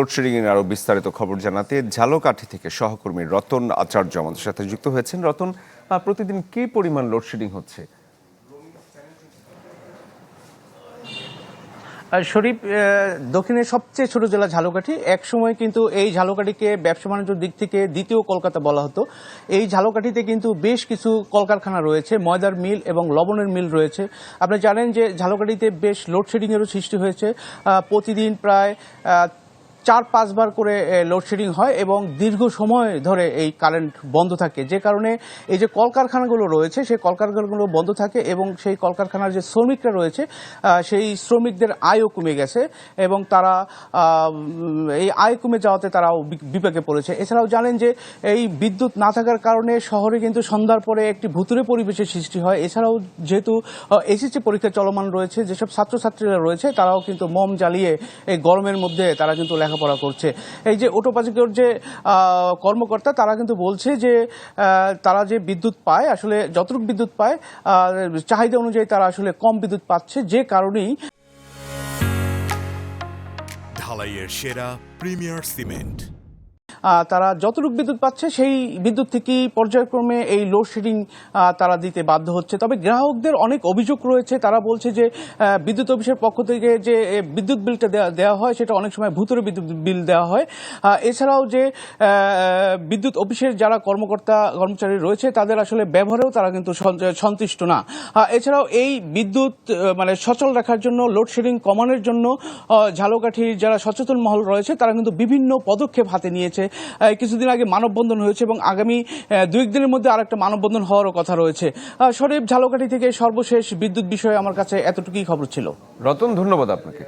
Load shedding এর আরো বিস্তারিত খবর জানাতে ঝালকাঠি থেকে সহকর্মী রতন আচার্য আমাদের সাথে যুক্ত হয়েছেন। রতন, প্রতিদিন কি পরিমাণ লোডশেডিং হচ্ছে? শরীফ, দক্ষিণের সবচেয়ে ছোট জেলা ঝালকাঠি। একসময় কিন্তু এই ঝালকাঠিকে ব্যবসা বাণিজ্যের দিক থেকে দ্বিতীয় কলকাতা বলা হতো। এই ঝালকাঠিতে কিন্তু বেশ কিছু কলকারখানা রয়েছে, ময়দার মিল এবং লবণের মিল রয়েছে। আপনি জানেন যে ঝালকাঠিতে বেশ লোডশেডিংয়েরও সৃষ্টি হয়েছে। প্রতিদিন প্রায় 4-5 বার করে লোডশেডিং হয় এবং দীর্ঘ সময় ধরে এই কারেন্ট বন্ধ থাকে, যে কারণে এই যে কলকারখানাগুলো রয়েছে সেই কলকারখানাগুলো বন্ধ থাকে এবং সেই কলকারখানার যে শ্রমিকরা রয়েছে সেই শ্রমিকদের আয়ও কমে গেছে এবং তারা এই আয় কমে যাওয়াতে তারাও বিপাকে পড়েছে। এছাড়াও জানেন যে এই বিদ্যুৎ না থাকার কারণে শহরে কিন্তু সন্ধ্যার পরে একটি ভুতুড়ে পরিবেশের সৃষ্টি হয়। এছাড়াও যেহেতু এসএসসি পরীক্ষা চলমান রয়েছে, যেসব ছাত্রছাত্রীরা রয়েছে তারাও কিন্তু মোম জ্বালিয়ে এই গরমের মধ্যে তারা কিন্তু লেখাপড়া করছে। এই যে অটোপাজিকর যে কর্মকর্তা তারা কিন্তু বলছে যে তারা যে বিদ্যুৎ পায়, আসলে যতটুকু বিদ্যুৎ পায় চাহিদা অনুযায়ী তারা আসলে কম বিদ্যুৎ পাচ্ছে, যে কারণেই ঢালাইয়ের সেরা প্রিমিয়ার সিমেন্ট তারা যতটুকু বিদ্যুৎ পাচ্ছে সেই বিদ্যুৎ থেকেই পর্যায়ক্রমে এই লোডশেডিং তারা দিতে বাধ্য হচ্ছে। তবে গ্রাহকদের অনেক অভিযোগ রয়েছে। তারা বলছে যে বিদ্যুৎ অফিসের পক্ষ থেকে যে বিদ্যুৎ বিলটা দেওয়া হয় সেটা অনেক সময় ভুতুড়ে বিদ্যুৎ বিল দেওয়া হয়। এছাড়াও যে বিদ্যুৎ অফিসের যারা কর্মচারী রয়েছে তাদের আসলে ব্যবহারেও তারা কিন্তু সন্তুষ্ট না। এছাড়াও এই বিদ্যুৎ মানে সচল রাখার জন্য, লোডশেডিং কমানোর জন্য ঝালকাঠির যারা সচেতন মহল রয়েছে তারা কিন্তু বিভিন্ন পদক্ষেপ হাতে নিয়েছে। কিছুদিন আগে মানববন্ধন হয়েছে এবং আগামী 2 দিনের মধ্যে আরেকটা মানববন্ধন হওয়ারও কথা রয়েছে। শরীফ, ঝালকাঠি থেকে সর্বশেষ বিদ্যুৎ বিষয়ে আমার কাছে এতটুকুই খবর ছিল। রতন, ধন্যবাদ আপনাকে।